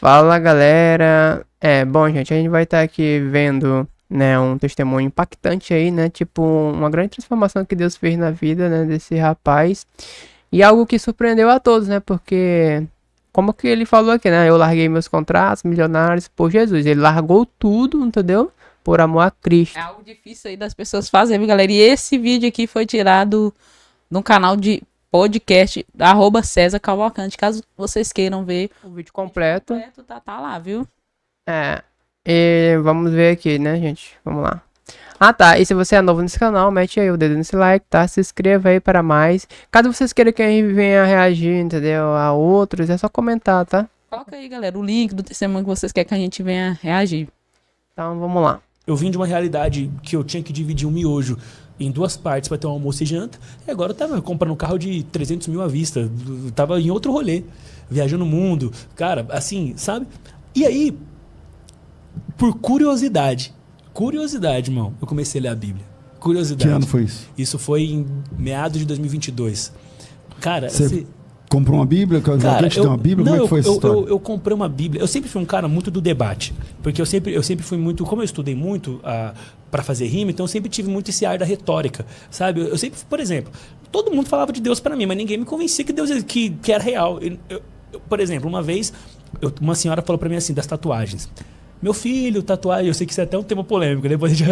Fala galera, bom gente, a gente vai estar aqui vendo, né, um testemunho impactante aí, né, tipo uma grande transformação que Deus fez na vida, né, desse rapaz e algo que surpreendeu a todos, né, porque como que ele falou aqui, né, eu larguei meus contratos milionários por Jesus, ele largou tudo, entendeu, por amor a Cristo. É algo difícil aí das pessoas fazerem, galera, e esse vídeo aqui foi tirado no canal de podcast @César Cavalcante, caso vocês queiram ver O vídeo completo, tá lá, viu? e vamos ver aqui, né, gente, vamos lá. Ah tá, e se você é novo nesse canal, mete aí o dedo nesse like, tá? Se inscreva aí para mais. Caso vocês queiram que a gente venha reagir, entendeu? A outros, é só comentar, tá? Coloca aí, galera, o link do testemunho que vocês querem que a gente venha reagir. Então vamos lá. Eu vim de uma realidade que eu tinha que dividir um miojo em duas partes para ter um almoço e janta. E agora eu tava comprando um carro de 300 mil à vista. Eu tava em outro rolê, viajando o mundo. Cara, assim, sabe? E aí, por curiosidade, irmão, eu comecei a ler a Bíblia. Curiosidade. Que ano foi isso? Isso foi em meados de 2022. Cara, Você comprou uma Bíblia? Alguém te deu uma Bíblia? Como é que foi essa história? Eu comprei uma Bíblia. Eu sempre fui um cara muito do debate. Porque eu sempre fui muito... Como eu estudei muito para fazer rima, então eu sempre tive muito esse ar da retórica, sabe? Eu sempre, por exemplo, todo mundo falava de Deus para mim, mas ninguém me convencia que Deus que era real. Por exemplo, uma vez, uma senhora falou para mim assim, das tatuagens. Meu filho, tatuagem, eu sei que isso é até um tema polêmico, depois a gente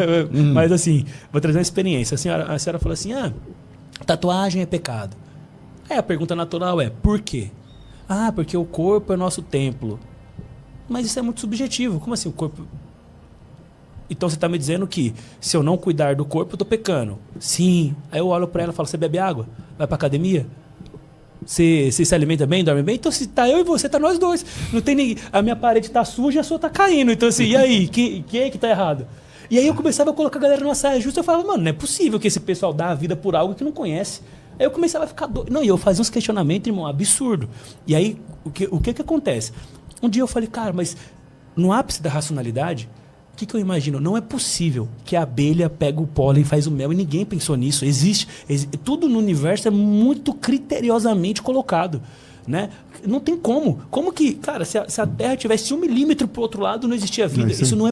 mas assim, vou trazer uma experiência. A senhora falou assim, tatuagem é pecado. Aí a pergunta natural é, por quê? Ah, porque o corpo é nosso templo. Mas isso é muito subjetivo. Como assim o corpo? Então você está me dizendo que se eu não cuidar do corpo, eu estou pecando. Sim. Aí eu olho para ela e falo, você bebe água? Vai para academia? Você se alimenta bem, dorme bem? Então se tá eu e você, tá nós dois. Não tem ninguém. A minha parede tá suja e a sua tá caindo. Então assim, e aí? Quem é que tá errado? E aí eu começava a colocar a galera numa saia justa. Eu falava, mano, não é possível que esse pessoal dá a vida por algo que não conhece. Aí eu começava a ficar doido. Não, e eu fazia uns questionamentos, irmão, absurdo. E aí, o que acontece? Um dia eu falei, cara, mas no ápice da racionalidade, o que eu imagino? Não é possível que a abelha pega o pólen e faz o mel, e ninguém pensou nisso. Tudo no universo é muito criteriosamente colocado, né? Não tem como. Como que, cara, se a Terra tivesse 1 milímetro pro outro lado, não existia vida. Isso não é...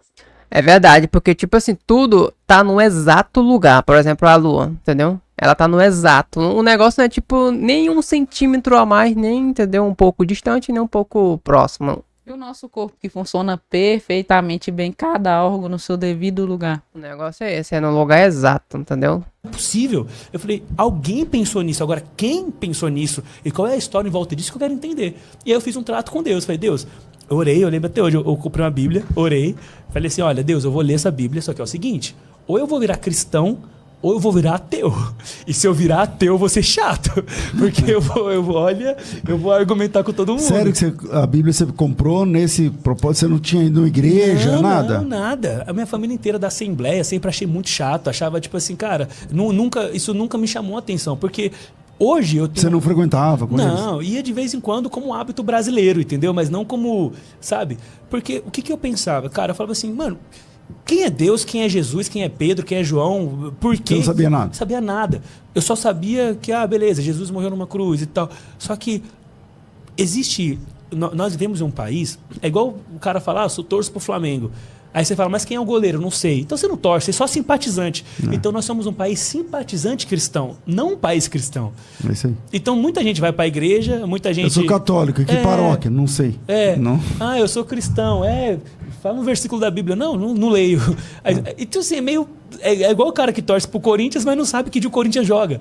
É verdade, porque tipo assim, tudo tá no exato lugar. Por exemplo, a Lua, entendeu? Ela tá no exato. O negócio não é tipo nem 1 centímetro a mais, nem, entendeu? Um pouco distante, nem um pouco próximo. E o nosso corpo que funciona perfeitamente bem, cada órgão no seu devido lugar. O negócio é esse, é no lugar exato, entendeu? É possível. Eu falei, alguém pensou nisso. Agora, quem pensou nisso? E qual é a história em volta disso que eu quero entender? E aí eu fiz um trato com Deus. Falei, Deus, eu orei, eu lembro até hoje, eu comprei uma Bíblia, orei. Falei assim, olha, Deus, eu vou ler essa Bíblia, só que é o seguinte, ou eu vou virar cristão, ou eu vou virar ateu. E se eu virar ateu, eu vou ser chato. Porque eu vou argumentar com todo mundo. Sério que a Bíblia você comprou nesse propósito? Você não tinha ido na igreja, nada? Não, nada. A minha família inteira da Assembleia sempre achei muito chato. Achava, tipo assim, cara, isso nunca me chamou a atenção. Porque hoje eu tenho... Você não frequentava com eles? Não, ia de vez em quando como hábito brasileiro, entendeu? Mas não como, sabe? Porque o que eu pensava? Cara, eu falava assim, mano... Quem é Deus, quem é Jesus, quem é Pedro, quem é João, por quê? Eu não sabia nada. Não sabia nada. Eu só sabia que, beleza, Jesus morreu numa cruz e tal. Só que existe... Nós vivemos em um país... É igual o cara falar, eu torço pro Flamengo. Aí você fala, mas quem é o goleiro? Não sei. Então você não torce, você é só simpatizante. Então nós somos um país simpatizante cristão, não um país cristão. É isso aí. Então muita gente vai pra igreja, muita gente... Eu sou católico, que paróquia? Não sei. Não. Eu sou cristão, fala um versículo da Bíblia. Não leio. Então assim, é meio... É igual o cara que torce pro Corinthians, mas não sabe que dia o Corinthians joga.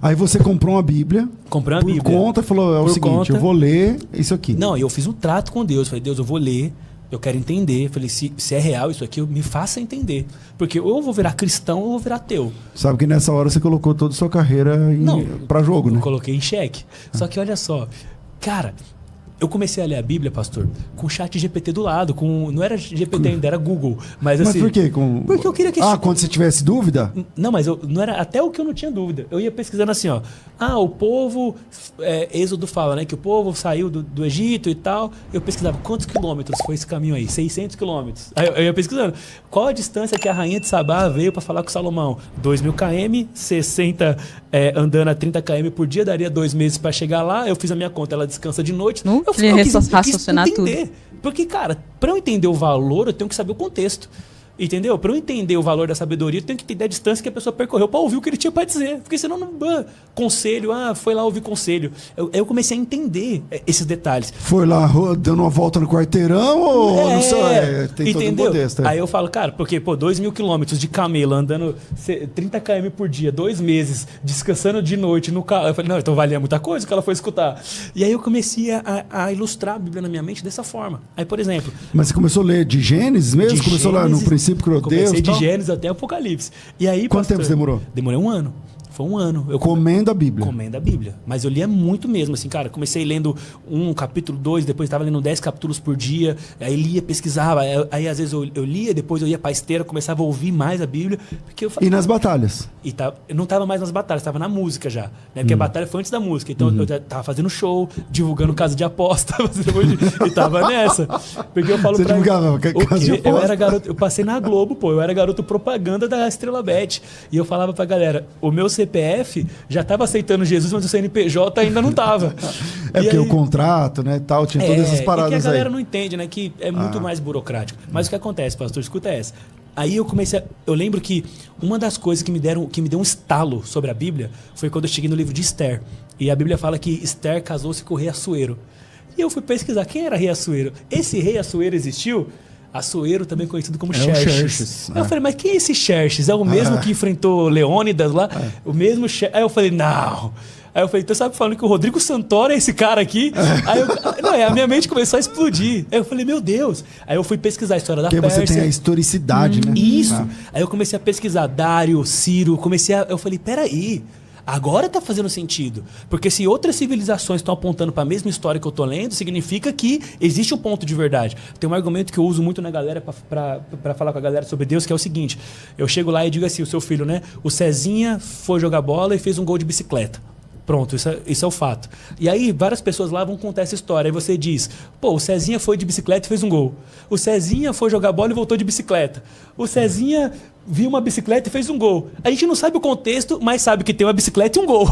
Aí você comprou uma Bíblia. Comprei uma Bíblia. Por conta e falou, seguinte, eu vou ler isso aqui. Não, eu fiz um trato com Deus. Falei, Deus, eu vou ler, eu quero entender. Falei, se é real isso aqui, me faça entender. Porque ou eu vou virar cristão ou eu vou virar ateu. Sabe que nessa hora você colocou toda a sua carreira pra jogo, né? Eu coloquei em xeque. Só que olha só, cara... Eu comecei a ler a Bíblia, pastor, com o chat GPT do lado. Não era GPT ainda, era Google. Mas assim... Mas por quê? Porque eu queria que... quando você tivesse dúvida? Não, mas não era até o que eu não tinha dúvida. Eu ia pesquisando assim, ó. O povo... Êxodo fala, né? Que o povo saiu do Egito e tal. Eu pesquisava quantos quilômetros foi esse caminho aí? 600 quilômetros. Aí eu ia pesquisando. Qual a distância que a rainha de Sabá veio para falar com Salomão? 2.000 km, 60 andando a 30 km por dia, daria 2 meses para chegar lá. Eu fiz a minha conta, ela descansa de noite. Não, eu quis raciocinar tudo. Porque, cara, pra eu entender o valor, eu tenho que saber o contexto. Entendeu? Para eu entender o valor da sabedoria, eu tenho que entender a distância que a pessoa percorreu para ouvir o que ele tinha para dizer. Porque senão, conselho, foi lá ouvir conselho. Eu comecei a entender esses detalhes. Foi lá dando uma volta no quarteirão ou não sei? Tem entendeu? todo um contexto. Aí eu falo, cara, porque, 2.000 quilômetros de camelo, andando 30 km por dia, 2 meses, descansando de noite no carro. Eu falei, não, então valia muita coisa que ela foi escutar. E aí eu comecei a ilustrar a Bíblia na minha mente dessa forma. Aí, por exemplo... Mas você começou a ler de Gênesis mesmo? De começou Gênesis, lá no princípio criou Deus? Comecei de Gênesis até Apocalipse. E aí, quanto tempo você demorou? Demorei 1 ano. Foi 1 ano. Eu comendo a Bíblia. Comendo a Bíblia. Mas eu lia muito mesmo, assim, cara. Comecei lendo 1 capítulo, 2, depois estava lendo 10 capítulos por dia. Aí lia, pesquisava. Aí às vezes eu lia, depois eu ia pra esteira, começava a ouvir mais a Bíblia. Porque eu E nas batalhas? Eu não estava mais nas batalhas, estava na música já. Né? Porque a batalha foi antes da música. Então eu tava fazendo show, divulgando casa de aposta. E tava nessa. Porque eu falo Você pra divulgava casa de aposta? Eu era garoto, eu passei na Globo, pô. Eu era garoto propaganda da Estrela Bet. E eu falava pra galera, o meu CPF já tava aceitando Jesus, mas o CNPJ ainda não tava. Porque aí, o contrato, né, tal, tinha todas essas paradas aí. É que a galera não entende, né, que é muito mais burocrático. Mas o que acontece, pastor, escuta essa. Aí eu lembro que uma das coisas que me deu um estalo sobre a Bíblia foi quando eu cheguei no livro de Esther. E a Bíblia fala que Esther casou-se com o rei Assuero. E eu fui pesquisar quem era rei Assuero. Esse rei Assuero existiu? Assuero, também conhecido como Xerxes. Eu falei, mas quem é esse Xerxes? É o mesmo que enfrentou Leônidas lá? O mesmo Xerxes? Aí eu falei, não. Aí eu falei, então sabe falando que o Rodrigo Santoro é esse cara aqui? Aí a minha mente começou a explodir. Aí eu falei, meu Deus. Aí eu fui pesquisar a história da Pérsia. Porque você tem a historicidade, né? Isso. Aí eu comecei a pesquisar Dário, Ciro, eu falei, peraí. Agora tá fazendo sentido. Porque se outras civilizações estão apontando para a mesma história que eu tô lendo, significa que existe um ponto de verdade. Tem um argumento que eu uso muito na galera para falar com a galera sobre Deus, que é o seguinte. Eu chego lá e digo assim, o seu filho, né? O Cezinha foi jogar bola e fez um gol de bicicleta. Pronto, isso é o fato. E aí várias pessoas lá vão contar essa história. Aí você diz, o Cezinha foi de bicicleta e fez um gol. O Cezinha foi jogar bola e voltou de bicicleta. O Cezinha viu uma bicicleta e fez um gol. A gente não sabe o contexto, mas sabe que tem uma bicicleta e um gol.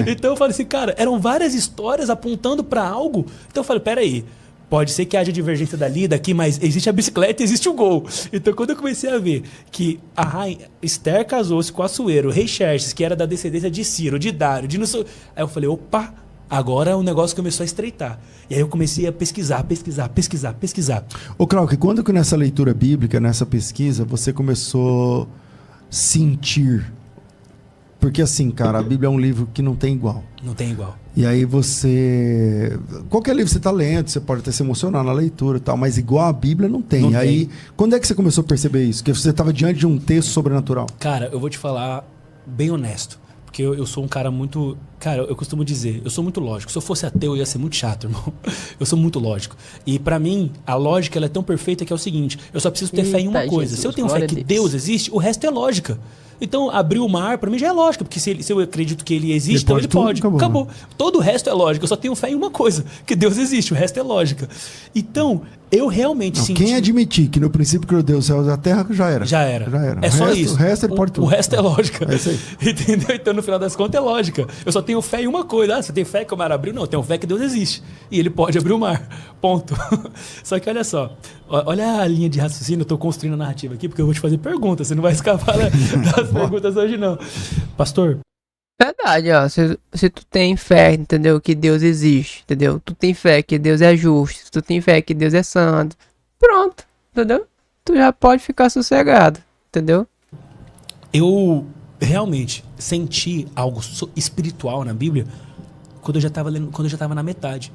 Então eu falei assim, cara, eram várias histórias apontando para algo. Então eu falei, peraí. Pode ser que haja divergência dali, daqui, mas existe a bicicleta e existe o gol. Então, quando eu comecei a ver que a rainha Esther casou-se com Assuero, o rei Xerxes, que era da descendência de Ciro, de Dário, de não sei... Aí eu falei, opa, agora o negócio começou a estreitar. E aí eu comecei a pesquisar. Ô, Krauk, quando que nessa leitura bíblica, nessa pesquisa, você começou a sentir? Porque assim, cara, a Bíblia é um livro que não tem igual. Não tem igual. E aí você... Qualquer livro que você está lendo, você pode até se emocionar na leitura e tal, mas igual a Bíblia não tem. Não aí, tem. Quando é que você começou a perceber isso? Que você estava diante de um texto sobrenatural? Cara, eu vou te falar bem honesto. Porque eu sou um cara muito... Cara, eu costumo dizer, eu sou muito lógico. Se eu fosse ateu, eu ia ser muito chato, irmão. Eu sou muito lógico. E pra mim, a lógica ela é tão perfeita que é o seguinte, eu só preciso ter fé em uma coisa. Se eu tenho fé que Deus existe, o resto é lógica. Então, abrir o mar, pra mim, já é lógica. Porque se eu acredito que ele existe, então ele pode. Acabou. Todo o resto é lógica. Eu só tenho fé em uma coisa, que Deus existe. O resto é lógica. Então, eu realmente senti... Quem admitir que no princípio criou Deus, céus e a terra, já era. Já era. É só isso. O resto ele pode tudo. O resto é lógica. É isso aí. Entendeu? Então, no final das contas, é lógica. Eu só tenho fé em uma coisa. Você tem fé que o mar abriu? Não, eu tenho fé que Deus existe. E ele pode abrir o mar. Ponto. Só que olha só. Olha a linha de raciocínio. Eu tô construindo a narrativa aqui, porque eu vou te fazer perguntas. Você não vai escapar das perguntas hoje, não. Pastor? Verdade, ó. Se tu tem fé, entendeu? Que Deus existe, entendeu? Tu tem fé que Deus é justo. Se tu tem fé que Deus é santo. Pronto, entendeu? Tu já pode ficar sossegado, entendeu? Eu realmente senti algo espiritual na Bíblia quando eu já estava na metade.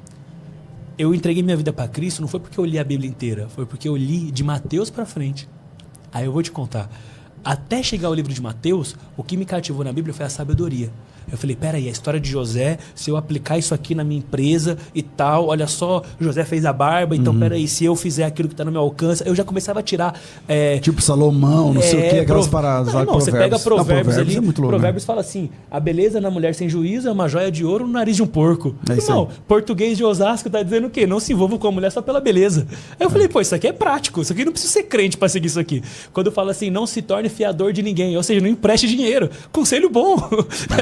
Eu entreguei minha vida para Cristo, não foi porque eu li a Bíblia inteira, foi porque eu li de Mateus para frente. Aí eu vou te contar. Até chegar ao livro de Mateus, o que me cativou na Bíblia foi a sabedoria. Eu falei, peraí, a história de José, se eu aplicar isso aqui na minha empresa e tal, olha só, José fez a barba, então peraí, se eu fizer aquilo que está no meu alcance, eu já começava a tirar... tipo Salomão, não sei o que, aquelas paradas lá, Provérbios. Você pega Provérbios ali, é muito louco, Provérbios fala assim, a beleza na mulher sem juízo é uma joia de ouro no nariz de um porco. Não, português de Osasco tá dizendo o quê? Não se envolva com a mulher só pela beleza. Aí eu falei, pô, isso aqui é prático, isso aqui não precisa ser crente para seguir isso aqui. Quando eu falo assim, não se torne fiador de ninguém, ou seja, não empreste dinheiro. Conselho bom.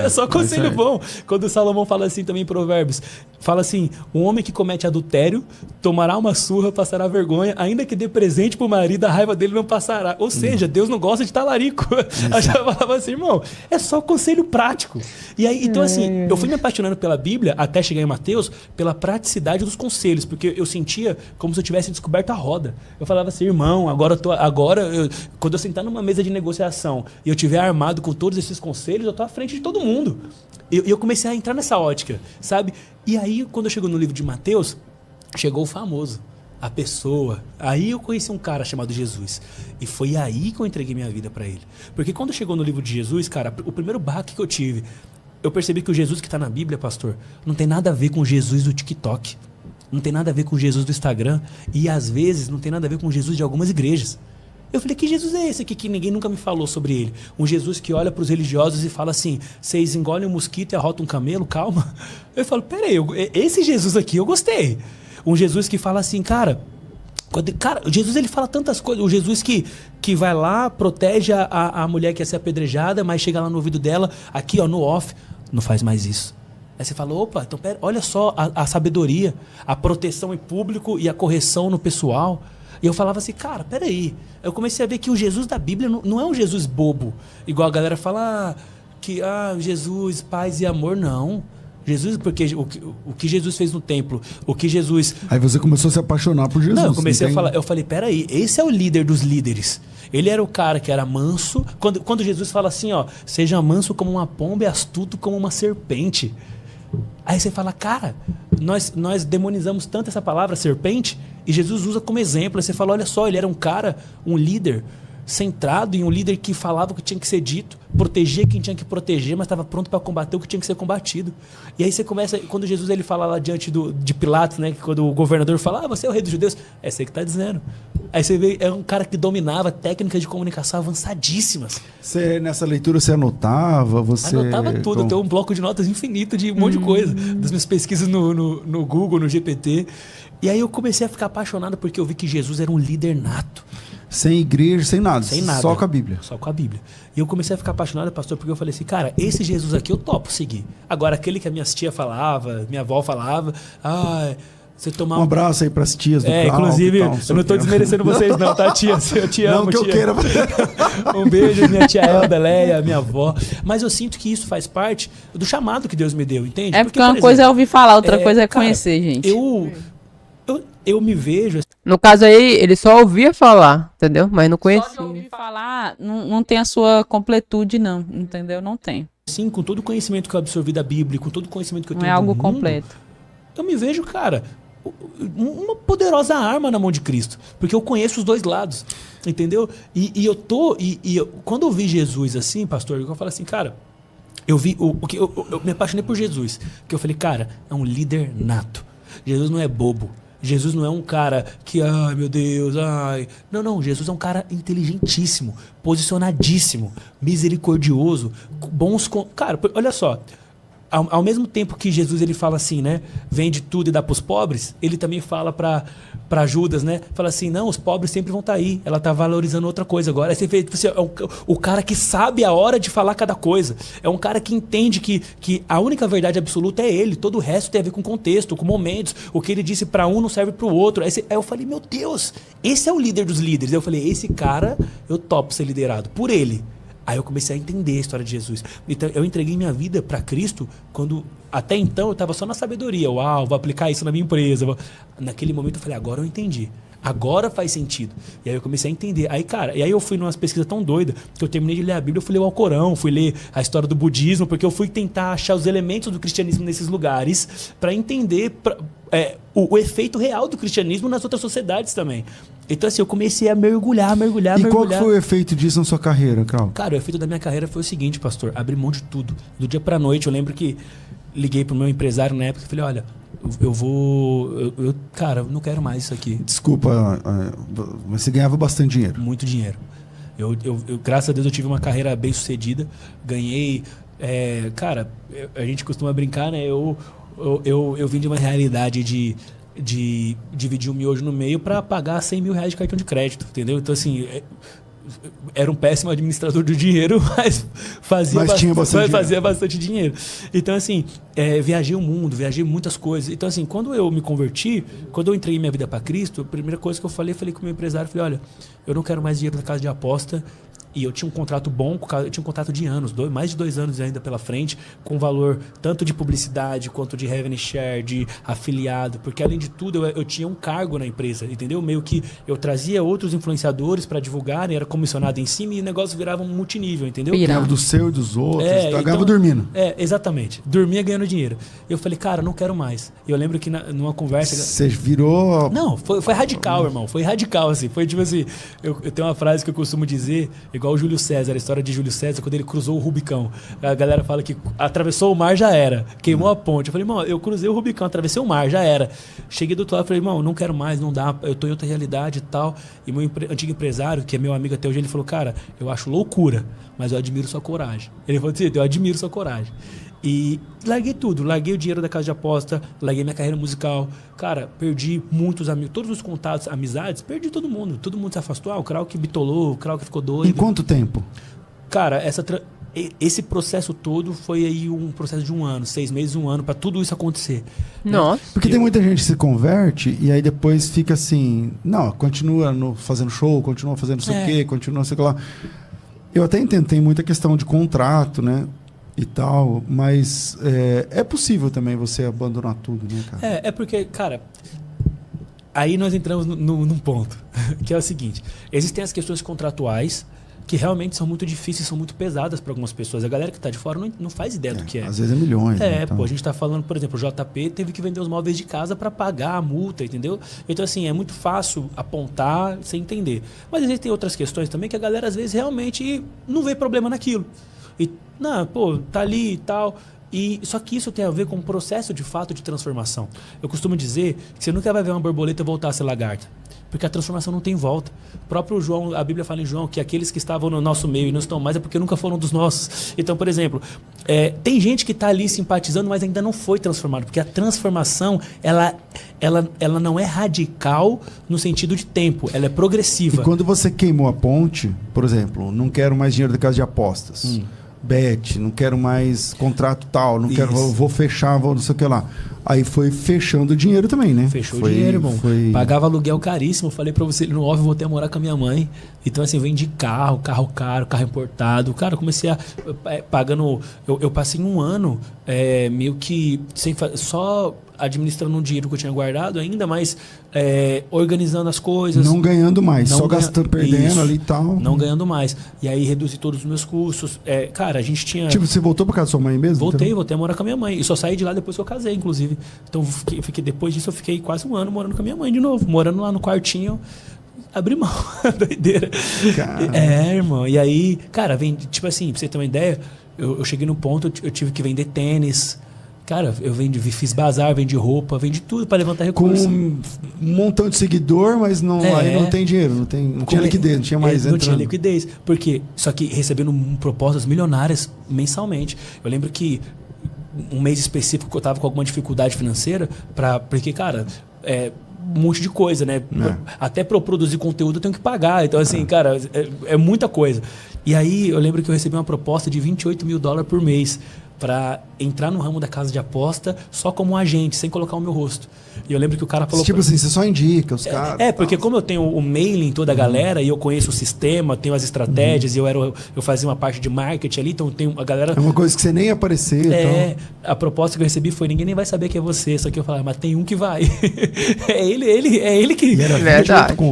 É só Conselho bom. Quando Salomão fala assim também em Provérbios, fala assim, um homem que comete adultério tomará uma surra, passará vergonha, ainda que dê presente pro marido, a raiva dele não passará. Ou seja, Deus não gosta de talarico. Eu já falava assim, irmão, é só conselho prático. E aí, então assim, eu fui me apaixonando pela Bíblia, até chegar em Mateus, pela praticidade dos conselhos, porque eu sentia como se eu tivesse descoberto a roda. Eu falava assim, irmão, quando eu sentar numa mesa de negociação e eu tiver armado com todos esses conselhos, eu tô à frente de todo mundo. E eu comecei a entrar nessa ótica, sabe? E aí, quando eu chego no livro de Mateus, chegou o famoso, a pessoa. Aí eu conheci um cara chamado Jesus. E foi aí que eu entreguei minha vida pra ele. Porque quando chegou no livro de Jesus, cara, o primeiro baque que eu tive, eu percebi que o Jesus que tá na Bíblia, pastor, não tem nada a ver com o Jesus do TikTok. Não tem nada a ver com o Jesus do Instagram. E às vezes não tem nada a ver com o Jesus de algumas igrejas. Eu falei, que Jesus é esse aqui que ninguém nunca me falou sobre ele? Um Jesus que olha para os religiosos e fala assim, vocês engolem um mosquito e arrotam um camelo, calma. Eu falo, peraí, esse Jesus aqui eu gostei. Um Jesus que fala assim, cara, Jesus ele fala tantas coisas. O Jesus que vai lá, protege a mulher que ia ser apedrejada, mas chega lá no ouvido dela, aqui ó, no off, não faz mais isso. Aí você fala, opa, então pera, olha só a sabedoria, a proteção em público e a correção no pessoal. E eu falava assim, cara, peraí. Eu comecei a ver que o Jesus da Bíblia não é um Jesus bobo. Igual a galera fala Jesus, paz e amor. Não. Jesus, porque o que Jesus fez no templo, o que Jesus... Aí você começou a se apaixonar por Jesus. Não, eu comecei a falar, eu falei, peraí, esse é o líder dos líderes. Ele era o cara que era manso. Quando Jesus fala assim, ó, seja manso como uma pomba e astuto como uma serpente. Aí você fala, cara, nós demonizamos tanto essa palavra serpente e Jesus usa como exemplo. Aí você fala, olha só, ele era um cara, um líder centrado em um líder que falava o que tinha que ser dito, protegia quem tinha que proteger, mas estava pronto para combater o que tinha que ser combatido. E aí você começa, quando Jesus ele fala lá diante de Pilatos, né, que quando o governador fala, você é o rei dos judeus, é você que está dizendo. Aí você vê, é um cara que dominava técnicas de comunicação avançadíssimas. Você, nessa leitura, você anotava? Anotava tudo, eu tenho um bloco de notas infinito de um monte de coisa, das minhas pesquisas no Google, no GPT. E aí eu comecei a ficar apaixonado porque eu vi que Jesus era um líder nato. Sem igreja, sem nada. Sem nada. Só com a Bíblia. Só com a Bíblia. E eu comecei a ficar apaixonado, pastor, porque eu falei assim, cara, esse Jesus aqui eu topo seguir. Agora, aquele que a minha tia falava, minha avó falava, você tomar um abraço aí pras tias do Cláudio. Inclusive, eu não tô desmerecendo vocês não, tá, tia? Eu te amo, não que tia. Eu queira. Um beijo, minha tia Elda, Leia, minha avó. Mas eu sinto que isso faz parte do chamado que Deus me deu, entende? É porque uma coisa é ouvir falar, outra coisa é conhecer, gente. Eu me vejo... No caso aí, ele só ouvia falar, entendeu? Mas não conhecia. Só de ouvir falar, não tem a sua completude, não, entendeu? Não tem. Sim, com todo o conhecimento que eu absorvi da Bíblia, com todo o conhecimento que eu tenho do mundo, não é algo completo. Eu me vejo, cara, uma poderosa arma na mão de Cristo, porque eu conheço os dois lados, entendeu? Quando eu vi Jesus assim, pastor, eu falo assim, cara, eu me apaixonei por Jesus, porque eu falei, cara, é um líder nato. Jesus não é bobo. Jesus não é um cara que, ai meu Deus, ai... Não, Jesus é um cara inteligentíssimo, posicionadíssimo, misericordioso, bons... Cara, olha só, ao mesmo tempo que Jesus ele fala assim, né, vende tudo e dá pros pobres, ele também fala para Judas, né, fala assim, não, os pobres sempre vão estar aí, ela tá valorizando outra coisa agora. Aí você vê, o cara que sabe a hora de falar cada coisa, é um cara que entende que a única verdade absoluta é ele, todo o resto tem a ver com contexto, com momentos, o que ele disse para um não serve para o outro. Aí eu falei, meu Deus, esse é o líder dos líderes. Aí eu falei, esse cara, eu topo ser liderado por ele. Aí eu comecei a entender a história de Jesus. Então eu entreguei minha vida para Cristo quando até então eu estava só na sabedoria. Uau, vou aplicar isso na minha empresa. Naquele momento eu falei, agora eu entendi. Agora faz sentido. E aí eu comecei a entender. Aí, cara, eu fui numa pesquisa tão doida que eu terminei de ler a Bíblia, eu fui ler o Alcorão, fui ler a história do budismo, porque eu fui tentar achar os elementos do cristianismo nesses lugares para entender o efeito real do cristianismo nas outras sociedades também. Então, assim, eu comecei a mergulhar. E qual que foi o efeito disso na sua carreira, Cláudio? Cara, o efeito da minha carreira foi o seguinte, pastor, abrir mão de tudo. Do dia pra noite, eu lembro que liguei pro meu empresário na época e falei, olha, cara, eu não quero mais isso aqui. Desculpa, mas você ganhava bastante dinheiro. Muito dinheiro. Eu, graças a Deus, eu tive uma carreira bem sucedida. Ganhei, cara, a gente costuma brincar, né? Eu vim de uma realidade de dividir o miojo no meio para pagar 100 mil reais de cartão de crédito, entendeu? Então, assim, era um péssimo administrador do dinheiro, mas fazia bastante dinheiro. Então, assim, viajei o mundo, viajei muitas coisas. Então, assim, quando eu me converti, quando eu entreguei minha vida para Cristo, a primeira coisa que eu falei com o meu empresário, falei, olha, eu não quero mais dinheiro da casa de aposta. E eu tinha um contrato bom, eu tinha um contrato de anos, mais de 2 anos ainda pela frente, com valor tanto de publicidade quanto de revenue share, de afiliado, porque além de tudo eu tinha um cargo na empresa, entendeu? Meio que eu trazia outros influenciadores para divulgarem, era comissionado em cima e o negócio virava um multinível, entendeu? Virava do seu e dos outros, pagava dormindo. Exatamente. Dormia ganhando dinheiro. Eu falei, cara, não quero mais. E eu lembro que numa conversa... Você virou... Não, foi radical, irmão. Foi radical, assim. Foi tipo assim, eu tenho uma frase que eu costumo dizer, igual o Júlio César, a história de Júlio César, quando ele cruzou o Rubicão. A galera fala que atravessou o mar, já era. Queimou a ponte. Eu falei, irmão, eu cruzei o Rubicão, atravessei o mar, já era. Cheguei do outro lado e falei, irmão, não quero mais, não dá, eu tô em outra realidade e tal. E meu antigo empresário, que é meu amigo até hoje, ele falou, cara, eu acho loucura, mas eu admiro sua coragem. Ele falou assim, eu admiro sua coragem. E larguei tudo, larguei o dinheiro da casa de aposta, larguei minha carreira musical. Cara, perdi muitos amigos, todos os contatos, amizades, perdi todo mundo se afastou. O Krauk bitolou, o Krauk ficou doido. Em quanto tempo? Cara, esse processo todo foi aí um processo de 1 ano, 6 meses, 1 ano, pra tudo isso acontecer. Nossa. Porque tem muita gente que se converte e aí depois fica assim, não, continua fazendo show, continua fazendo não sei o quê, continua não sei o que lá. Eu até entendo muita questão de contrato, né? E tal, mas é possível também você abandonar tudo, né, cara? É porque, cara, aí nós entramos num ponto, que é o seguinte, existem as questões contratuais que realmente são muito difíceis, são muito pesadas para algumas pessoas. A galera que está de fora não faz ideia do que é. Às vezes é milhões. Né, então. Pô, a gente está falando, por exemplo, o JP teve que vender os móveis de casa para pagar a multa, entendeu? Então, assim, é muito fácil apontar sem entender. Mas existem outras questões também que a galera, às vezes, realmente não vê problema naquilo. E, não, pô, tá ali e tal. Só que isso tem a ver com um processo de fato de transformação. Eu costumo dizer que você nunca vai ver uma borboleta voltar a ser lagarta. Porque a transformação não tem volta. O próprio João, a Bíblia fala em João que aqueles que estavam no nosso meio e não estão mais é porque nunca foram dos nossos. Então, por exemplo, tem gente que está ali simpatizando, mas ainda não foi transformado. Porque a transformação, ela não é radical no sentido de tempo, ela é progressiva. E quando você queimou a ponte, por exemplo, não quero mais dinheiro da casa de apostas. Bet, não quero mais contrato tal, não quero, vou fechar, vou não sei o que lá. Aí foi fechando o dinheiro também, né? Fechou o dinheiro, irmão. Pagava aluguel caríssimo, falei pra você, no off eu voltei a morar com a minha mãe. Então, assim, vendi carro caro, carro importado. Cara, eu comecei pagando. Eu passei 1 ano meio que só administrando um dinheiro que eu tinha guardado ainda, mas organizando as coisas. Não ganhando mais, só gastando, perdendo isso, ali e tal. Não ganhando mais. E aí reduzi todos os meus custos. Cara, a gente tinha... Tipo, você voltou pra casa da sua mãe mesmo? Voltei a morar com a minha mãe. E só saí de lá depois que eu casei, inclusive. Então, depois disso, eu fiquei quase 1 ano morando com a minha mãe de novo. Morando lá no quartinho. Abri mão. Doideira. Irmão. E aí, cara, tipo assim, pra você ter uma ideia, eu cheguei no ponto, eu tive que vender tênis. Cara, eu fiz bazar, vendi roupa, vendi tudo para levantar recursos. Com um montão de seguidor, mas aí não tem dinheiro, não tinha liquidez, não tinha mais não tinha liquidez. Porque, só que recebendo propostas milionárias mensalmente. Eu lembro que um mês específico que eu tava com alguma dificuldade financeira, porque, cara, um monte de coisa, né? Até para eu produzir conteúdo eu tenho que pagar. Então, assim, cara, é muita coisa. E aí eu lembro que eu recebi uma proposta de $28 mil por mês para entrar no ramo da casa de aposta só como um agente, sem colocar o meu rosto. E eu lembro que o cara falou... Tipo assim, você só indica os caras. Porque como eu tenho o mailing toda a galera e eu conheço o sistema, tenho as estratégias, e eu fazia uma parte de marketing ali, então tem a galera... É uma coisa que você nem ia aparecer. Então. A proposta que eu recebi foi, ninguém nem vai saber que é você, só que eu falava, mas tem um que vai. é ele que... E era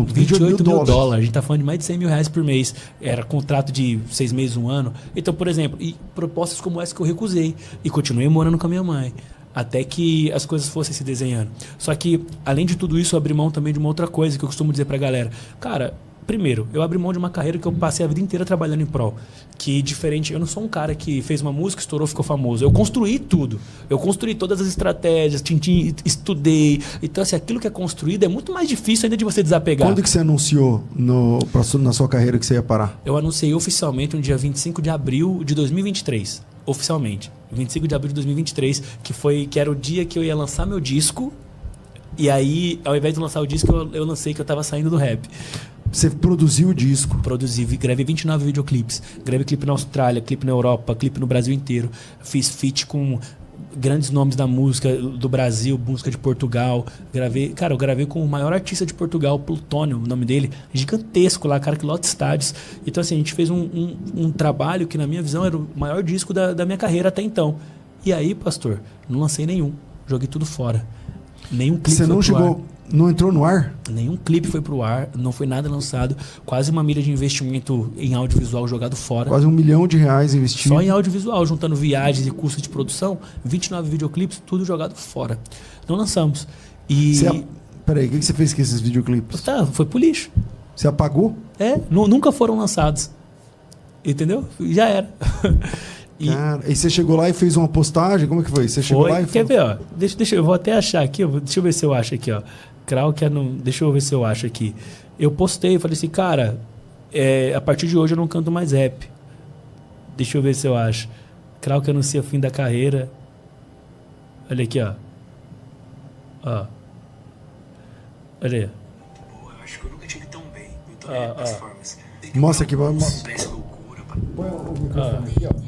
28 mil dólares. A gente tá falando de mais de 100 mil reais por mês. Era contrato de 6 meses, 1 ano. Então, por exemplo, propostas como essa que eu recusei. E continuei morando com a minha mãe. Até que as coisas fossem se desenhando. Só que, além de tudo isso, eu abri mão também de uma outra coisa que eu costumo dizer pra galera. Cara, primeiro, eu abri mão de uma carreira que eu passei a vida inteira trabalhando em prol. Que diferente, eu não sou um cara que fez uma música, estourou, ficou famoso. Eu construí tudo. Eu construí todas as estratégias, estudei. Então, assim, aquilo que é construído é muito mais difícil ainda de você desapegar. Quando que você anunciou na sua carreira que você ia parar? Eu anunciei oficialmente no dia 25 de abril de 2023. Oficialmente. 25 de abril de 2023, que era o dia que eu ia lançar meu disco. E aí, ao invés de lançar o disco, eu lancei que eu tava saindo do rap. Você produziu o disco. Produzi, gravei 29 videoclipes. Gravei clipe na Austrália, clipe na Europa, clipe no Brasil inteiro. Fiz feat com grandes nomes da música do Brasil, música de Portugal. Eu gravei com o maior artista de Portugal, Plutônio, o nome dele, gigantesco lá, cara que lota estádios. Então assim, a gente fez um trabalho que na minha visão era o maior disco da minha carreira até então. E aí, pastor, não lancei nenhum, joguei tudo fora. Nenhum clipe Você não chegou, não entrou no ar? Nenhum clipe foi pro ar, não foi nada lançado. Quase 1 milha de investimento em audiovisual jogado fora. Quase R$1 milhão investido. Só em audiovisual, juntando viagens e custos de produção, 29 videoclipes, tudo jogado fora. Não lançamos. E... Peraí, o que você fez com esses videoclipes? Tá, foi pro lixo. Você apagou? Nunca foram lançados. Entendeu? Já era. Cara, e você chegou lá e fez uma postagem? Como é que foi? Você chegou lá e Quer ver, ó? Deixa eu vou até achar aqui, deixa eu ver se eu acho aqui, ó. Deixa eu ver se eu acho aqui. Eu postei, falei assim, cara, a partir de hoje eu não canto mais rap. Deixa eu ver se eu acho. Krau que anuncia o fim da carreira. Olha aqui, ó. Ó. Olha aí. Eu acho que eu nunca tive tão bem. Eu tô bem das formas. Mostra aqui, vai. Parece loucura. Põe o microfone aqui, ó.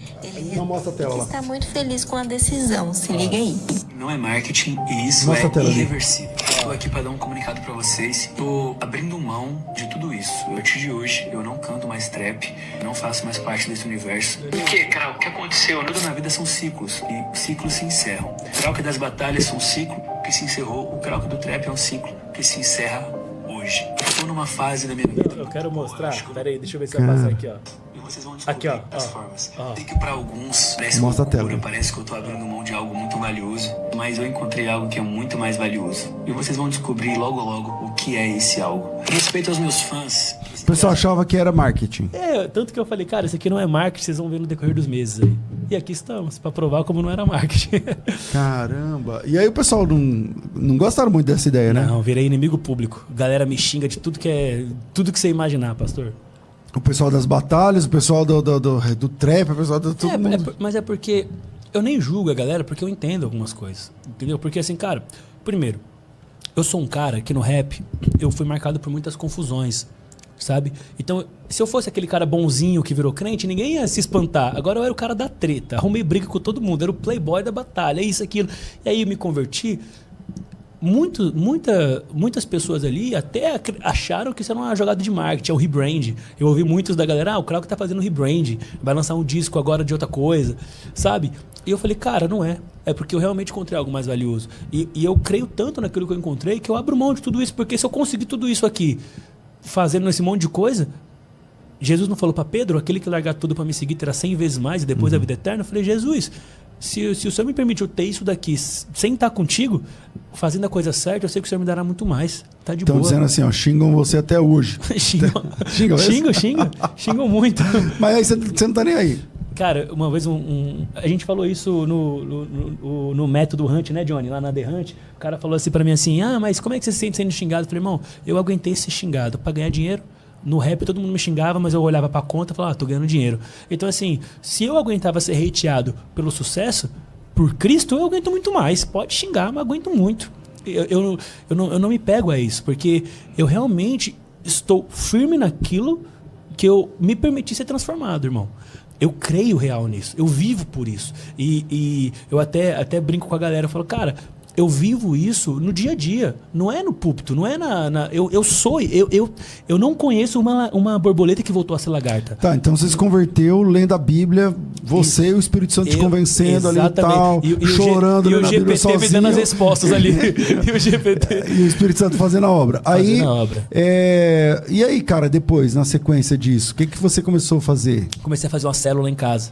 Não mostra a tela lá. Está muito feliz com a decisão, se liga aí. Não é marketing e isso Mostra a tela ali. irreversível. Tô aqui pra dar um comunicado pra vocês. Tô abrindo mão de tudo isso. A partir de hoje, eu não canto mais trap, não faço mais parte desse universo. Porque, cara, o que aconteceu? Tudo na vida são ciclos, e ciclos se encerram. O Krauke das batalhas é um ciclo que se encerrou, o Krauke do trap é um ciclo que se encerra hoje. Eu tô numa fase da minha vida. Eu quero mostrar. Pera aí, deixa eu ver se vai passar aqui, ó. Vocês vão descobrir Aqui, ó, as formas. Sei que pra alguns parece Mostra a loucura, tela. parece que eu tô abrindo mão de algo muito valioso, mas eu encontrei algo que é muito mais valioso. E vocês vão descobrir logo logo o que é esse algo. Respeito aos meus fãs. O pessoal achava que era marketing. Tanto que eu falei, cara, isso aqui não é marketing, vocês vão ver no decorrer dos meses aí. E aqui estamos, pra provar como não era marketing. Caramba. E aí o pessoal não gostaram muito dessa ideia, né? Não, virei inimigo público. Galera me xinga de tudo que você imaginar, pastor. O pessoal das batalhas, o pessoal do trap, o pessoal do todo mundo. Mas é porque eu nem julgo a galera porque eu entendo algumas coisas, entendeu? Porque assim, cara, primeiro, eu sou um cara que no rap eu fui marcado por muitas confusões, sabe? Então, se eu fosse aquele cara bonzinho que virou crente, ninguém ia se espantar. Agora eu era o cara da treta, arrumei briga com todo mundo, era o playboy da batalha, isso, aquilo. E aí eu me converti. Muitas pessoas ali até acharam que isso era uma jogada de marketing, é o rebrand. Eu ouvi muitos da galera, o Krauke tá fazendo rebrand, vai lançar um disco agora de outra coisa, sabe? E eu falei, cara, não é. É porque eu realmente encontrei algo mais valioso. E eu creio tanto naquilo que eu encontrei que eu abro mão de tudo isso, porque se eu conseguir tudo isso aqui, fazendo esse monte de coisa, Jesus não falou para Pedro, aquele que largar tudo para me seguir terá 100 vezes mais e depois a vida eterna? Eu falei, Jesus, se o Senhor me permitiu ter isso daqui sem estar contigo, fazendo a coisa certa, eu sei que o Senhor me dará muito mais. Tá de boa. Estão dizendo assim, ó, xingam você até hoje. Xingam muito. Mas aí você não tá nem aí. Cara, uma vez a gente falou isso no método Hunt, né, Johnny? Lá na The Hunt. O cara falou assim pra mim assim, mas como é que você se sente sendo xingado? Eu falei, irmão, eu aguentei ser xingado pra ganhar dinheiro. No rap todo mundo me xingava, mas eu olhava pra conta e falava, tô ganhando dinheiro. Então assim, se eu aguentava ser hateado pelo sucesso, por Cristo, eu aguento muito mais. Pode xingar, mas aguento muito. Eu não me pego a isso, porque eu realmente estou firme naquilo que eu me permiti ser transformado, irmão. Eu creio real nisso, eu vivo por isso. E eu até brinco com a galera, eu falo, cara, eu vivo isso no dia a dia, não é no púlpito, não é eu não conheço uma borboleta que voltou a ser lagarta. Tá, então você se converteu lendo a Bíblia, você e o Espírito Santo te convencendo ali e tal, chorando e na Bíblia sozinho. E o GPT me dando as respostas ali. E o GPT... E o Espírito Santo fazendo a obra. Fazendo a obra. E aí, cara, depois, na sequência disso, o que você começou a fazer? Comecei a fazer uma célula em casa.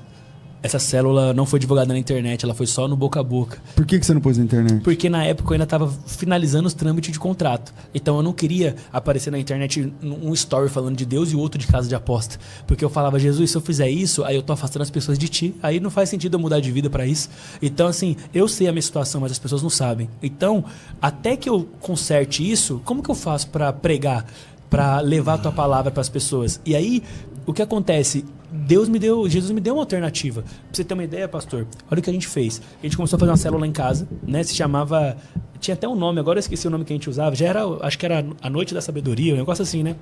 Essa célula não foi divulgada na internet, ela foi só no boca a boca. Por que você não pôs na internet? Porque na época eu ainda estava finalizando os trâmites de contrato. Então eu não queria aparecer na internet um story falando de Deus e outro de casa de aposta. Porque eu falava, Jesus, se eu fizer isso, aí eu tô afastando as pessoas de ti. Aí não faz sentido eu mudar de vida para isso. Então assim, eu sei a minha situação, mas as pessoas não sabem. Então, até que eu conserte isso, como que eu faço para pregar? Para levar a tua palavra para as pessoas? E aí, o que acontece? Jesus me deu uma alternativa. Pra você ter uma ideia, pastor, olha o que a gente fez. A gente começou a fazer uma célula em casa, né? Se chamava... Tinha até um nome, agora eu esqueci o nome que a gente usava. Já era, acho que era a Noite da Sabedoria, um negócio assim, né?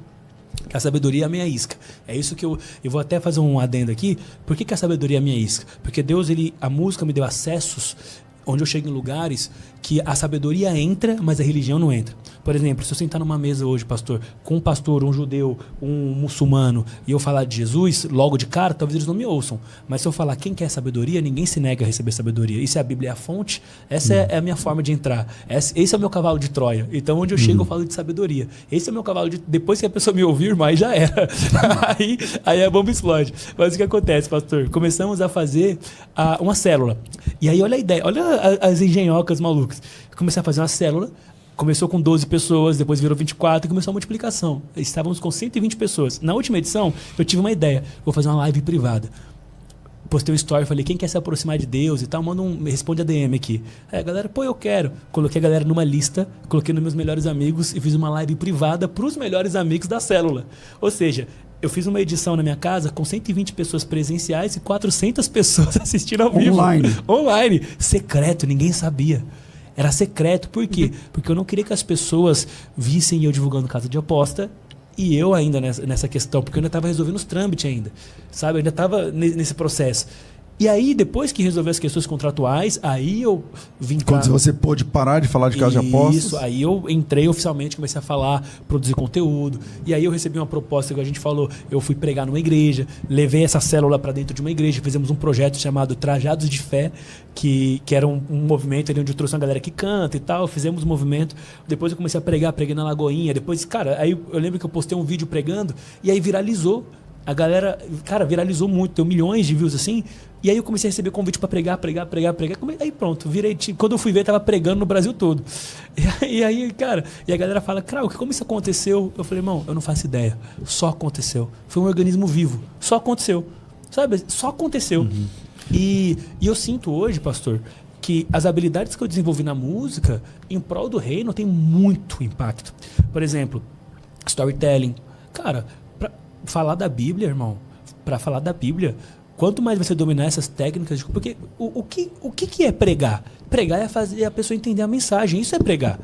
Que a sabedoria é a minha isca. É isso que eu vou até fazer um adendo aqui. Por que a sabedoria é a minha isca? Porque Deus, a música me deu acessos onde eu chego em lugares que a sabedoria entra, mas a religião não entra. Por exemplo, se eu sentar numa mesa hoje, pastor, com um pastor, um judeu, um muçulmano, e eu falar de Jesus, logo de cara, talvez eles não me ouçam. Mas se eu falar quem quer sabedoria, ninguém se nega a receber sabedoria. E se a Bíblia é a fonte, essa é a minha forma de entrar. Esse é o meu cavalo de Troia. Então, onde eu chego, eu falo de sabedoria. Esse é o meu cavalo de... Depois que a pessoa me ouvir, mas já era. aí a bomba explode. Mas o que acontece, pastor? Começamos a fazer uma célula. E aí, olha a ideia, olha as engenhocas malucas. Comecei a fazer uma célula. Começou com 12 pessoas, depois virou 24 e começou a multiplicação. Estávamos com 120 pessoas. Na última edição, eu tive uma ideia. Vou fazer uma live privada. Postei um story, falei, quem quer se aproximar de Deus e tal, responde a DM aqui. Aí a galera, pô, eu quero. Coloquei a galera numa lista, coloquei nos meus melhores amigos e fiz uma live privada para os melhores amigos da célula. Ou seja, eu fiz uma edição na minha casa com 120 pessoas presenciais e 400 pessoas assistindo ao vivo. Online. Secreto, ninguém sabia. Era secreto, por quê? Porque eu não queria que as pessoas vissem eu divulgando casa de aposta e eu ainda nessa questão, porque eu ainda estava resolvendo os trâmites ainda, sabe? Eu ainda estava nesse processo. E aí, depois que resolvi as questões contratuais, aí eu vim cá. Quando você pôde parar de falar de casa de apostas? Isso, aí eu entrei oficialmente, comecei a falar, produzir conteúdo. E aí eu recebi uma proposta que a gente falou, eu fui pregar numa igreja, levei essa célula para dentro de uma igreja, fizemos um projeto chamado Trajados de Fé, que era um movimento ali onde eu trouxe uma galera que canta e tal, fizemos um movimento. Depois eu comecei a preguei na Lagoinha. Depois, cara, aí eu lembro que eu postei um vídeo pregando e aí viralizou. A galera, cara, viralizou muito, deu milhões de views assim. E aí eu comecei a receber convite para pregar. Aí pronto, virei. Quando eu fui ver, tava pregando no Brasil todo. E aí, cara, e a galera fala, Krauk, como isso aconteceu? Eu falei, irmão, eu não faço ideia. Só aconteceu. Foi um organismo vivo. Só aconteceu. Sabe? Só aconteceu. Uhum. E eu sinto hoje, pastor, que as habilidades que eu desenvolvi na música, em prol do reino, tem muito impacto. Por exemplo, storytelling. Cara, pra falar da Bíblia, irmão, pra falar da Bíblia, quanto mais você dominar essas técnicas... Porque o que é pregar? Pregar é fazer a pessoa entender a mensagem. Isso é pregar.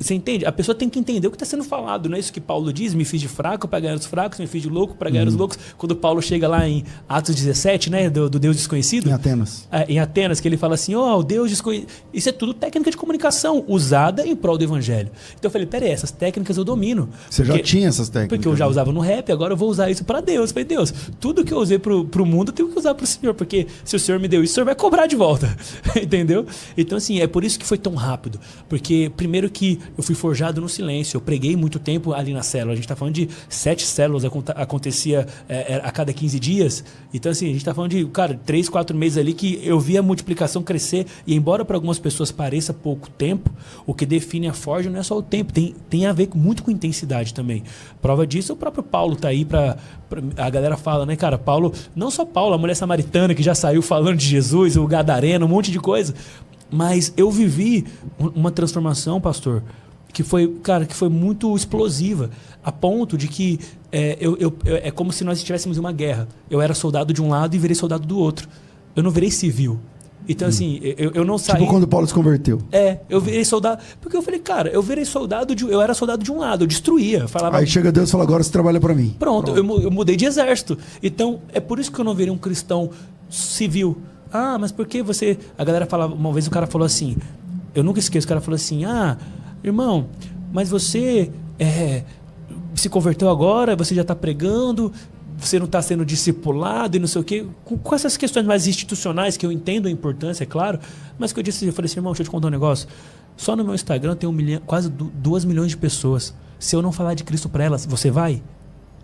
Você entende? A pessoa tem que entender o que está sendo falado. Não é isso que Paulo diz? Me fiz de fraco para ganhar os fracos, me fiz de louco para ganhar os loucos. Quando Paulo chega lá em Atos 17, né, do Deus desconhecido. Em Atenas. Em Atenas, que ele fala assim, o Deus desconhecido. Isso é tudo técnica de comunicação usada em prol do evangelho. Então eu falei, peraí, essas técnicas eu domino. Você já tinha essas técnicas? Porque eu já usava no rap, agora eu vou usar isso para Deus. Eu falei, Deus, tudo que eu usei pro mundo eu tenho que usar pro Senhor, porque se o Senhor me deu isso, o Senhor vai cobrar de volta. Entendeu? Então assim, é por isso que foi tão rápido. Porque primeiro que eu fui forjado no silêncio. Eu preguei muito tempo ali na célula. A gente está falando de 7 células, acontecia a cada 15 dias. Então, assim, a gente está falando de, cara, 3, 4 meses ali que eu vi a multiplicação crescer. E embora para algumas pessoas pareça pouco tempo, o que define a forja não é só o tempo, tem a ver muito com intensidade também. Prova disso, o próprio Paulo tá aí a galera fala, né, cara, Paulo, não só Paulo, a mulher samaritana que já saiu falando de Jesus, o gadareno, um monte de coisa. Mas eu vivi uma transformação, pastor, que foi muito explosiva, a ponto de que é como se nós estivéssemos em uma guerra. Eu era soldado de um lado e virei soldado do outro. Eu não virei civil. Então, assim, eu não saí... Tipo quando Paulo se converteu. Eu virei soldado... Porque eu falei, cara, eu era soldado de um lado, eu destruía. Falava, aí chega Deus e fala, agora você trabalha pra mim. Pronto. Eu mudei de exército. Então, é por isso que eu não virei um cristão civil. Ah, mas por que você... A galera falava... Uma vez o cara falou assim... Eu nunca esqueço, o cara falou assim... Irmão, mas você se converteu agora, você já está pregando, você não está sendo discipulado e não sei o quê. Com essas questões mais institucionais, que eu entendo a importância, é claro, mas que eu falei assim, irmão, deixa eu te contar um negócio. Só no meu Instagram tem quase 2 milhões de pessoas. Se eu não falar de Cristo para elas, você vai?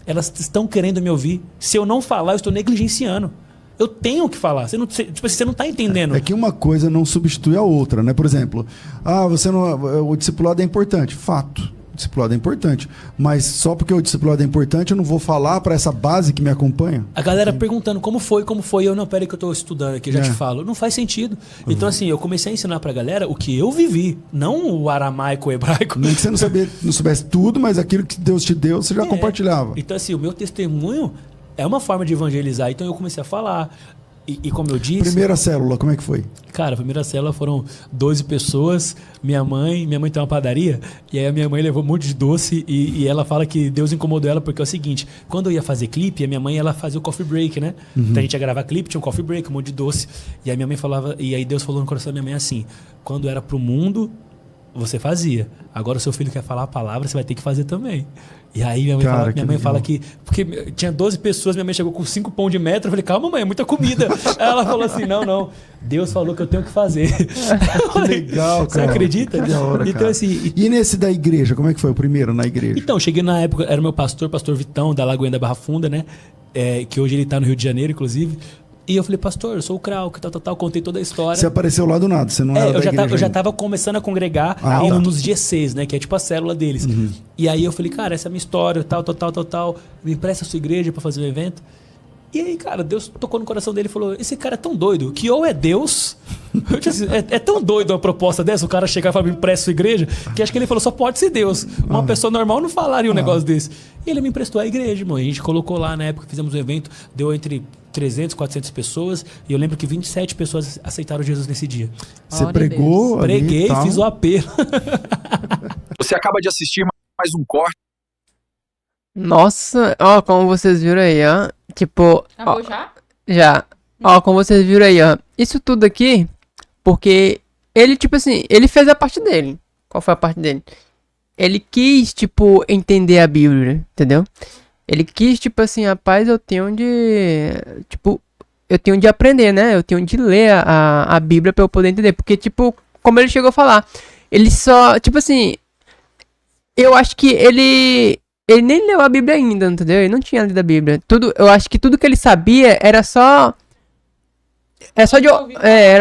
Elas estão querendo me ouvir. Se eu não falar, eu estou negligenciando. Eu tenho que falar. Você não está entendendo. É que uma coisa não substitui a outra, né? Por exemplo, o discipulado é importante. Fato. O discipulado é importante. Mas só porque o discipulado é importante, eu não vou falar para essa base que me acompanha. A galera perguntando como foi. Eu não, peraí que eu estou estudando aqui, já te falo. Não faz sentido. Então, assim, eu comecei a ensinar para a galera o que eu vivi, não o aramaico, o hebraico. Nem que você não soubesse tudo, mas aquilo que Deus te deu, você já compartilhava. Então, assim, o meu testemunho é uma forma de evangelizar. Então eu comecei a falar. E como eu disse... Primeira célula, como é que foi? Cara, a primeira célula foram 12 pessoas, minha mãe tem uma padaria, e aí a minha mãe levou um monte de doce, e ela fala que Deus incomodou ela, porque é o seguinte, quando eu ia fazer clipe, a minha mãe, ela fazia o coffee break, né? Então a gente ia gravar clipe, tinha um coffee break, um monte de doce, e aí minha mãe falava, e aí Deus falou no coração da minha mãe assim, quando era pro mundo, você fazia, agora o seu filho quer falar a palavra, você vai ter que fazer também. E aí minha mãe fala que... Porque tinha 12 pessoas, minha mãe chegou com 5 pão de metro. Eu falei, calma, mãe, é muita comida. Aí ela falou assim, não. Deus falou que eu tenho que fazer. Que legal, cara. Você acredita? Que da hora, então, cara. assim... E nesse da igreja, como é que foi o primeiro na igreja? Então, cheguei na época, era meu pastor Vitão, da Lagoinha da Barra Funda, né? Que hoje ele tá no Rio de Janeiro, inclusive. E eu falei, pastor, eu sou o Krauk, tal, contei toda a história. Você apareceu lá do nada, você não era da igreja eu já ainda. tava começando a congregar indo nos GCs, né? Que é tipo a célula deles. E aí eu falei, cara, essa é a minha história, tal. Me empresta a sua igreja pra fazer um evento. E aí, cara, Deus tocou no coração dele e falou, esse cara é tão doido que ou é Deus... Eu disse, é tão doido uma proposta dessa, o cara chegar e falar, me empresta a sua igreja, que acho que ele falou, só pode ser Deus. Uma pessoa normal não falaria um negócio desse. E ele me emprestou a igreja, irmão. A gente colocou lá, na época, fizemos um evento, deu entre 300, 400 pessoas, e eu lembro que 27 pessoas aceitaram Jesus nesse dia. Você pregou ali, Preguei, fiz o apelo. Você acaba de assistir mais um corte. Nossa, ó, como vocês viram aí, ó. Tipo, Acabou ó, já? já. Ó, como vocês viram aí, ó. Isso tudo aqui, porque ele, tipo assim, ele fez a parte dele. Qual foi a parte dele? Ele quis, tipo, entender a Bíblia, entendeu? Ele quis, tipo assim, rapaz, eu tenho de... Tipo, eu tenho de aprender, né? Eu tenho de ler a Bíblia pra eu poder entender. Porque, tipo, como ele chegou a falar, ele só, tipo assim... Eu acho que ele nem leu a Bíblia ainda, entendeu? Ele não tinha lido a Bíblia. Eu acho que tudo que ele sabia era só... Era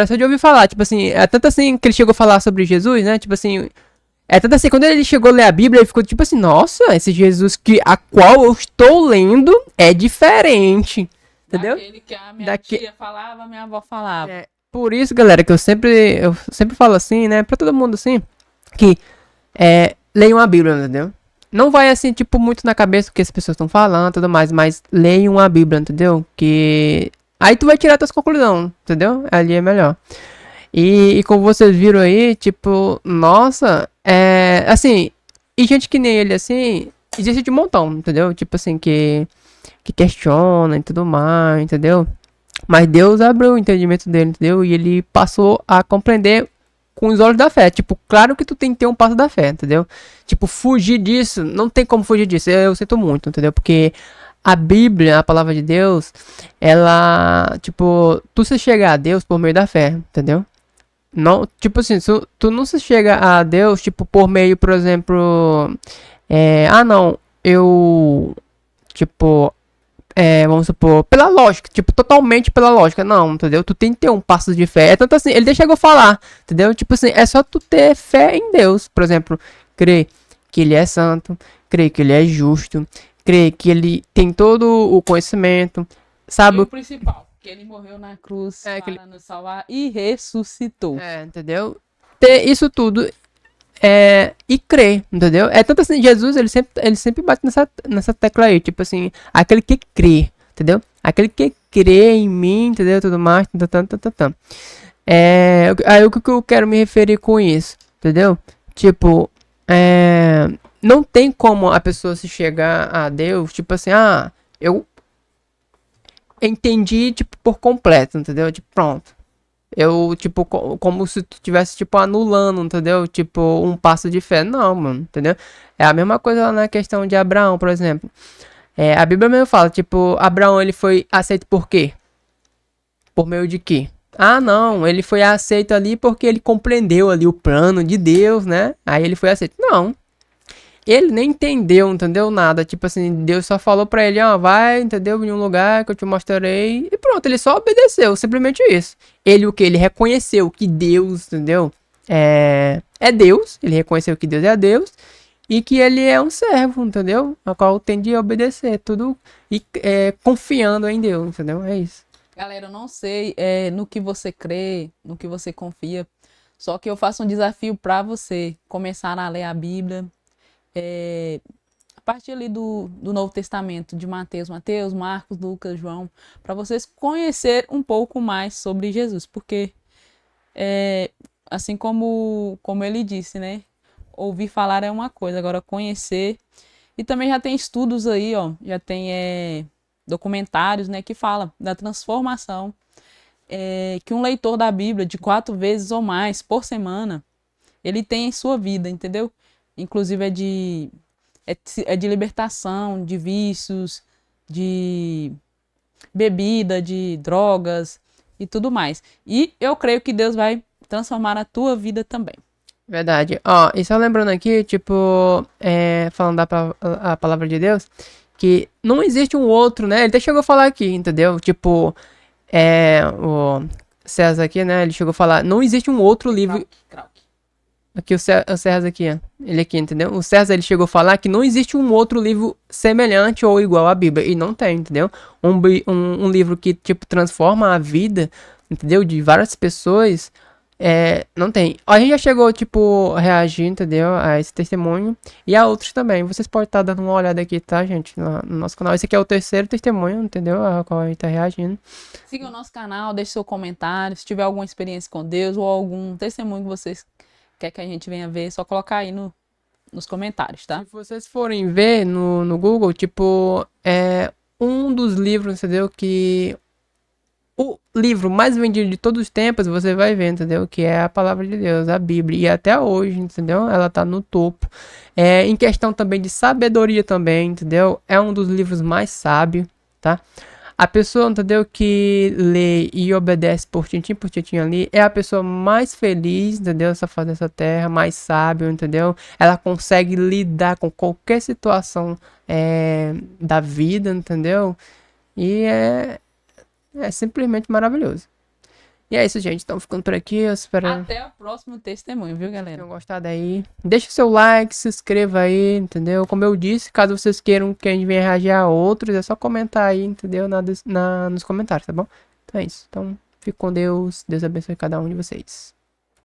só de ouvir falar, tipo assim, é tanto assim que ele chegou a falar sobre Jesus, né? Tipo assim, é tanto assim, quando ele chegou a ler a Bíblia, ele ficou tipo assim, nossa, esse Jesus a qual eu estou lendo é diferente, entendeu? Daquele que a minha tia falava, minha avó falava. É, por isso, galera, que eu sempre falo assim, né, pra todo mundo assim, que leiam a Bíblia, entendeu? Não vai assim, tipo, muito na cabeça o que as pessoas estão falando e tudo mais, mas leiam a Bíblia, entendeu? Que... Aí tu vai tirar tuas conclusões, entendeu? Ali é melhor. E como vocês viram aí, tipo, nossa, assim, e gente que nem ele, assim, existe de montão, entendeu? Tipo assim, que questiona e tudo mais, entendeu? Mas Deus abriu o entendimento dele, entendeu? E ele passou a compreender com os olhos da fé. Tipo, claro que tu tem que ter um passo da fé, entendeu? Tipo, fugir disso, não tem como fugir disso, eu sinto muito, entendeu? Porque... A Bíblia, a palavra de Deus, ela, tipo, tu se chega a Deus por meio da fé, entendeu? Não, tipo assim, tu não se chega a Deus, tipo, por meio, por exemplo, não, eu, tipo, vamos supor, pela lógica, tipo, totalmente pela lógica, não, entendeu? Tu tem que ter um passo de fé, tanto assim, ele chegou a falar, entendeu? Tipo assim, é só tu ter fé em Deus, por exemplo, crer que ele é santo, crer que ele é justo, crer que ele tem todo o conhecimento, sabe? E o principal, que ele morreu na cruz para nos salvar e ressuscitou. Entendeu? Ter isso tudo e crer, entendeu? É tanto assim, Jesus, ele sempre bate nessa tecla aí, tipo assim, aquele que crê, entendeu? Aquele que crê em mim, entendeu? Tudo mais, aí o que eu quero me referir com isso, entendeu? Tipo, não tem como a pessoa se chegar a Deus, tipo assim, eu entendi, tipo, por completo, entendeu? Tipo, pronto. Eu, tipo, como se tu tivesse, tipo, anulando, entendeu? Tipo, um passo de fé. Não, mano, entendeu? É a mesma coisa na questão de Abraão, por exemplo. A Bíblia mesmo fala, tipo, Abraão, ele foi aceito por quê? Por meio de quê? Não, ele foi aceito ali porque ele compreendeu ali o plano de Deus, né? Aí ele foi aceito. Não. Ele nem entendeu nada, tipo assim, Deus só falou pra ele, vai, entendeu, em um lugar que eu te mostrarei, e pronto, ele só obedeceu, simplesmente isso. Ele o que? Ele reconheceu que Deus, entendeu, é Deus, ele reconheceu que Deus é Deus, e que ele é um servo, entendeu, ao qual tem de obedecer, tudo, e confiando em Deus, entendeu, é isso. Galera, eu não sei no que você crê, no que você confia, só que eu faço um desafio pra você, começar a ler a Bíblia, parte ali do Novo Testamento, de Mateus, Marcos, Lucas, João, para vocês conhecer um pouco mais sobre Jesus, porque assim como ele disse, né? Ouvir falar é uma coisa, agora conhecer. E também já tem estudos aí, ó, já tem documentários, né, que falam da transformação que um leitor da Bíblia de 4 vezes ou mais por semana, ele tem em sua vida, entendeu? Inclusive é de libertação, de vícios, de bebida, de drogas e tudo mais. E eu creio que Deus vai transformar a tua vida também. Verdade. Ó, e só lembrando aqui, tipo, falando a palavra de Deus, que não existe um outro, né? Ele até chegou a falar aqui, entendeu? Tipo, o César aqui, né? Ele chegou a falar, não existe um outro livro... Aqui o César aqui, ó. Ele aqui, entendeu? O César, ele chegou a falar que não existe um outro livro semelhante ou igual à Bíblia. E não tem, entendeu? Um livro que, tipo, transforma a vida, entendeu? De várias pessoas... não tem. A gente já chegou, tipo, a reagir, entendeu? A esse testemunho. E a outros também. Vocês podem estar dando uma olhada aqui, tá, gente? No nosso canal. Esse aqui é o terceiro testemunho, entendeu? A qual a gente tá reagindo. Siga o nosso canal, deixe seu comentário. Se tiver alguma experiência com Deus ou algum testemunho que vocês querem que a gente venha ver, é só colocar aí nos comentários, tá? Se vocês forem ver no Google, tipo, um dos livros, entendeu? Que... O livro mais vendido de todos os tempos, você vai ver, entendeu? Que é a palavra de Deus, a Bíblia. E até hoje, entendeu? Ela tá no topo. Em questão também de sabedoria também, entendeu? É um dos livros mais sábios, tá? A pessoa, entendeu? Que lê e obedece por tintim ali, é a pessoa mais feliz, entendeu? Essa face dessa terra, mais sábio, entendeu? Ela consegue lidar com qualquer situação da vida, entendeu? E é simplesmente maravilhoso. E é isso, gente. Então, ficando por aqui. Eu espero Até o próximo testemunho, viu, que galera? tenham gostado aí. Deixa o seu like, se inscreva aí, entendeu? Como eu disse, caso vocês queiram que a gente venha reagir a outros, é só comentar aí, entendeu? Nos comentários, tá bom? Então é isso. Então, fique com Deus. Deus abençoe cada um de vocês.